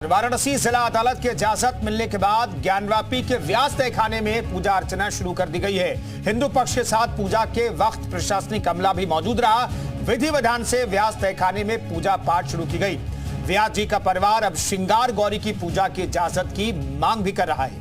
वाराणसी जिला अदालत की इजाजत मिलने के बाद ज्ञानवापी के व्यास तहखाने में पूजा अर्चना शुरू कर दी गई है। हिंदू पक्ष के साथ पूजा के वक्त प्रशासनिक अमला भी मौजूद रहा। विधि विधान से व्यास तहखाने में पूजा पाठ शुरू की गई। व्यास जी का परिवार अब श्रृंगार गौरी की पूजा की इजाजत की मांग भी कर रहा है।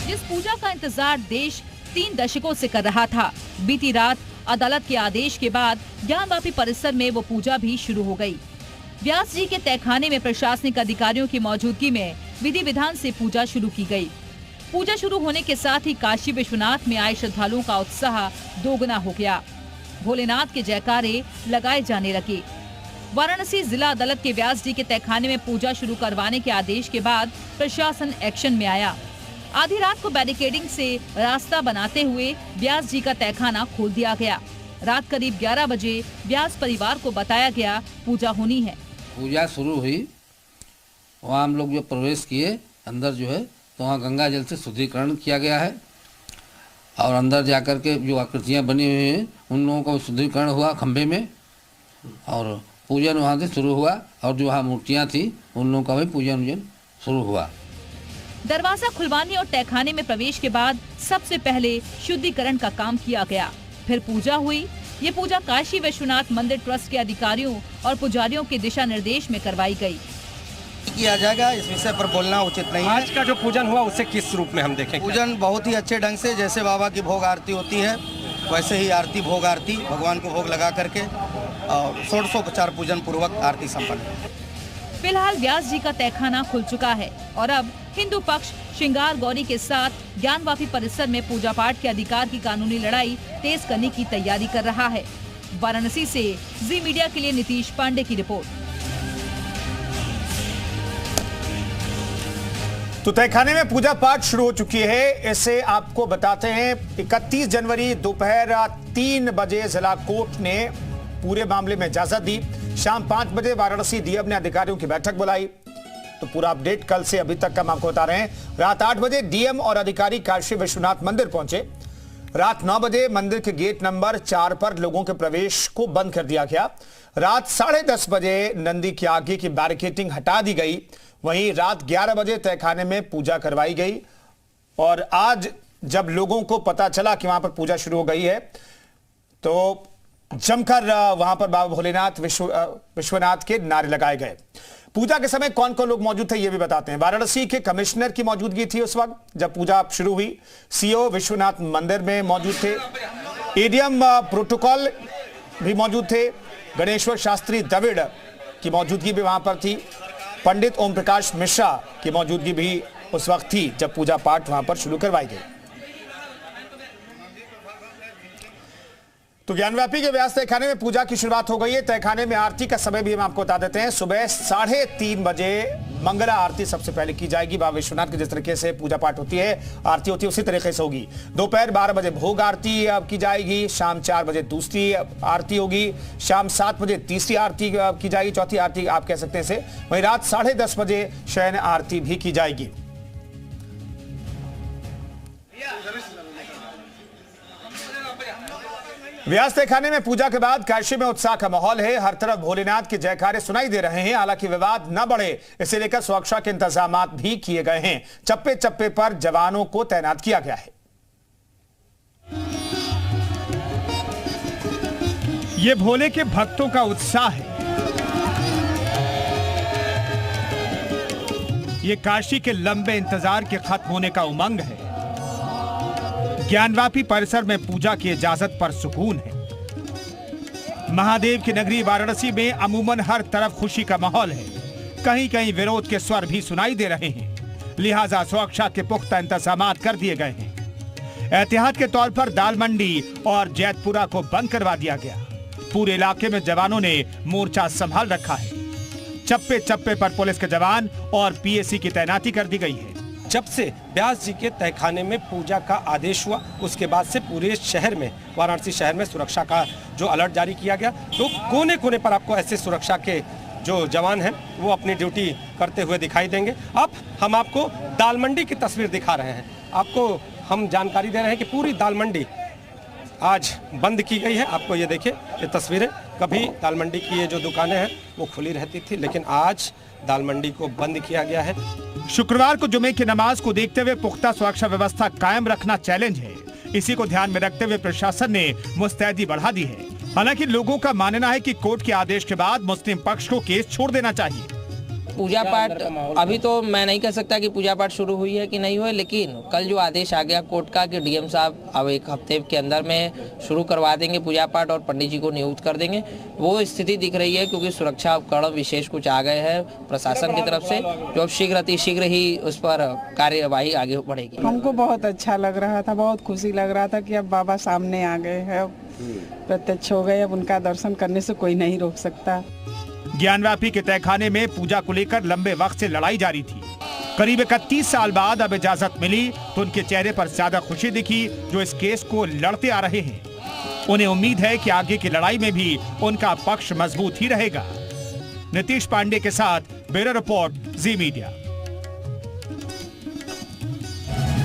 जिस पूजा का इंतजार देश 3 दशकों से कर रहा था, बीती रात अदालत के आदेश के बाद ज्ञानवापी परिसर में वो पूजा भी शुरू हो गई। व्यास जी के तहखाने में प्रशासनिक अधिकारियों की मौजूदगी में विधि विधान से पूजा शुरू की गई। पूजा शुरू होने के साथ ही काशी विश्वनाथ में आए श्रद्धालुओं का उत्साह दोगुना हो गया। भोलेनाथ के जयकारे लगाए जाने लगे। वाराणसी जिला अदालत के व्यास जी के तहखाने में पूजा शुरू करवाने के आदेश के बाद प्रशासन एक्शन में आया। आधी रात को बैरिकेडिंग से रास्ता बनाते हुए व्यास जी का तहखाना खोल दिया गया। रात करीब 11 बजे व्यास परिवार को बताया गया पूजा होनी है। पूजा शुरू हुई, वहाँ हम लोग जो प्रवेश किए अंदर जो है तो वहाँ गंगा जल से शुद्धिकरण किया गया है और अंदर जाकर के जो आकृतियाँ बनी हुई हैं उन लोगों का शुद्धिकरण हुआ खंभे में और पूजन वहाँ से शुरू हुआ और जो वहाँ मूर्तियाँ थी उन लोगों का भी पूजन शुरू हुआ। दरवाजा खुलवाने और तहखाने में प्रवेश के बाद सबसे पहले शुद्धिकरण का काम किया गया, फिर पूजा हुई। ये पूजा काशी विश्वनाथ मंदिर ट्रस्ट के अधिकारियों और पुजारियों के दिशा निर्देश में करवाई गई। किया जाएगा, इस विषय पर बोलना उचित नहीं है। आज का जो पूजन हुआ उसे किस रूप में हम देखें? पूजन बहुत ही अच्छे ढंग से, जैसे बाबा की भोग आरती होती है वैसे ही आरती भोग आरती भगवान को भोग लगा करके और षोडशोपचार पूजन पूर्वक आरती संपन्न। फिलहाल व्यास जी का तहखाना खुल चुका है और अब हिंदू पक्ष श्रृंगार गौरी के साथ ज्ञानवापी परिसर में पूजा पाठ के अधिकार की कानूनी लड़ाई तेज करने की तैयारी कर रहा है। वाराणसी से जी मीडिया के लिए नीतीश पांडे की रिपोर्ट। तो तहखाने में पूजा पाठ शुरू हो चुकी है। इसे आपको बताते हैं 31 जनवरी दोपहर 3 बजे जिला कोर्ट ने पूरे मामले में इजाजत दी। शाम 5 बजे वाराणसी डीएम ने अधिकारियों की बैठक बुलाई। तो पूरा अपडेट कल से अभी तक का हम आपको बता रहे हैं। रात 8 बजे डीएम और अधिकारी काशी विश्वनाथ मंदिर पहुंचे। रात 9 बजे मंदिर के गेट नंबर 4 पर लोगों के प्रवेश को बंद कर दिया गया। रात 10:30 बजे नंदी के आगे की बैरिकेडिंग हटा दी गई। वहीं रात 11 बजे तहखाने में पूजा करवाई गई और आज जब लोगों को पता चला कि वहां पर पूजा शुरू हो गई है तो जमकर वहां पर बाबा भोलेनाथ विश्वनाथ के नारे लगाए गए। पूजा के समय कौन कौन लोग मौजूद थे ये भी बताते हैं। वाराणसी के कमिश्नर की मौजूदगी थी उस वक्त जब पूजा शुरू हुई। सीओ विश्वनाथ मंदिर में मौजूद थे। एडीएम प्रोटोकॉल भी मौजूद थे। गणेश्वर शास्त्री द्रविड़ की मौजूदगी भी वहां पर थी। पंडित ओम प्रकाश मिश्रा की मौजूदगी भी उस वक्त थी जब पूजा पाठ वहां पर शुरू करवाई गई। तो ज्ञानवापी के व्यास तहखाने में पूजा की शुरुआत हो गई है। तहखाने में आरती का समय भी हम आपको बता देते हैं। सुबह 3:30 बजे मंगला आरती सबसे पहले की जाएगी। बाबा विश्वनाथ के जिस तरीके से पूजा पाठ होती है, आरती होती है, उसी तरीके से होगी। दोपहर 12 बजे भोग आरती की जाएगी। शाम 4 बजे दूसरी आरती होगी। शाम 7 बजे तीसरी आरती की जाएगी, चौथी आरती आप कह सकते हैं इसे। वहीं रात 10:30 बजे शयन आरती भी की जाएगी। व्यास तहखाने में पूजा के बाद काशी में उत्साह का माहौल है। हर तरफ भोलेनाथ के जयकारे सुनाई दे रहे हैं। हालांकि विवाद न बढ़े इसे लेकर सुरक्षा के इंतजाम भी किए गए हैं। चप्पे चप्पे पर जवानों को तैनात किया गया है। ये भोले के भक्तों का उत्साह है। ये काशी के लंबे इंतजार के खत्म होने का उमंग है। ज्ञानवापी परिसर में पूजा की इजाजत पर सुकून है। महादेव की नगरी वाराणसी में अमूमन हर तरफ खुशी का माहौल है। कहीं कहीं विरोध के स्वर भी सुनाई दे रहे हैं। लिहाजा सुरक्षा के पुख्ता इंतजाम कर दिए गए हैं। एहतियात के तौर पर दाल मंडी और जैतपुरा को बंद करवा दिया गया। पूरे इलाके में जवानों ने मोर्चा संभाल रखा है। चप्पे चप्पे पर पुलिस के जवान और पीएसी की तैनाती कर दी गई है। जब से व्यास जी के तहखाने में पूजा का आदेश हुआ उसके बाद से पूरे शहर में, वाराणसी शहर में सुरक्षा का जो अलर्ट जारी किया गया, तो कोने कोने पर आपको ऐसे सुरक्षा के जो जवान हैं वो अपनी ड्यूटी करते हुए दिखाई देंगे। अब हम आपको दाल मंडी की तस्वीर दिखा रहे हैं। आपको हम जानकारी दे रहे हैं कि पूरी दाल मंडी आज बंद की गई है। आपको ये देखिए, ये तस्वीरें, कभी दाल मंडी की ये जो दुकानें हैं वो खुली रहती थी, लेकिन आज दाल मंडी को बंद किया गया है। शुक्रवार को जुमे की नमाज को देखते हुए पुख्ता सुरक्षा व्यवस्था कायम रखना चैलेंज है। इसी को ध्यान में रखते हुए प्रशासन ने मुस्तैदी बढ़ा दी है। हालांकि लोगों का मानना है कि कोर्ट के आदेश के बाद मुस्लिम पक्ष को केस छोड़ देना चाहिए। पूजा पाठ अभी तो मैं नहीं कह सकता कि पूजा पाठ शुरू हुई है कि नहीं हुई, लेकिन कल जो आदेश आ गया कोर्ट का कि डीएम साहब अब एक हफ्ते के अंदर में शुरू करवा देंगे पूजा पाठ और पंडित जी को नियुक्त कर देंगे, वो स्थिति दिख रही है। क्योंकि सुरक्षा उपकरण विशेष कुछ आ गए हैं प्रशासन की तरफ से, जो अब शीघ्र ही उस पर कार्यवाही आगे बढ़ेगी। हमको बहुत अच्छा लग रहा था, बहुत खुशी लग रहा था कि अब बाबा सामने आ गए हैं, प्रत्यक्ष हो गए, अब उनका दर्शन करने से कोई नहीं रोक सकता। ज्ञानवापी के तहखाने में पूजा को लेकर लंबे वक्त से लड़ाई जारी थी। करीब 31 साल बाद अब इजाजत मिली तो उनके चेहरे पर ज्यादा खुशी दिखी जो इस केस को लड़ते आ रहे हैं। उन्हें उम्मीद है कि आगे की लड़ाई में भी उनका पक्ष मजबूत ही रहेगा। नीतीश पांडे के साथ ब्यूरो रिपोर्ट, जी मीडिया।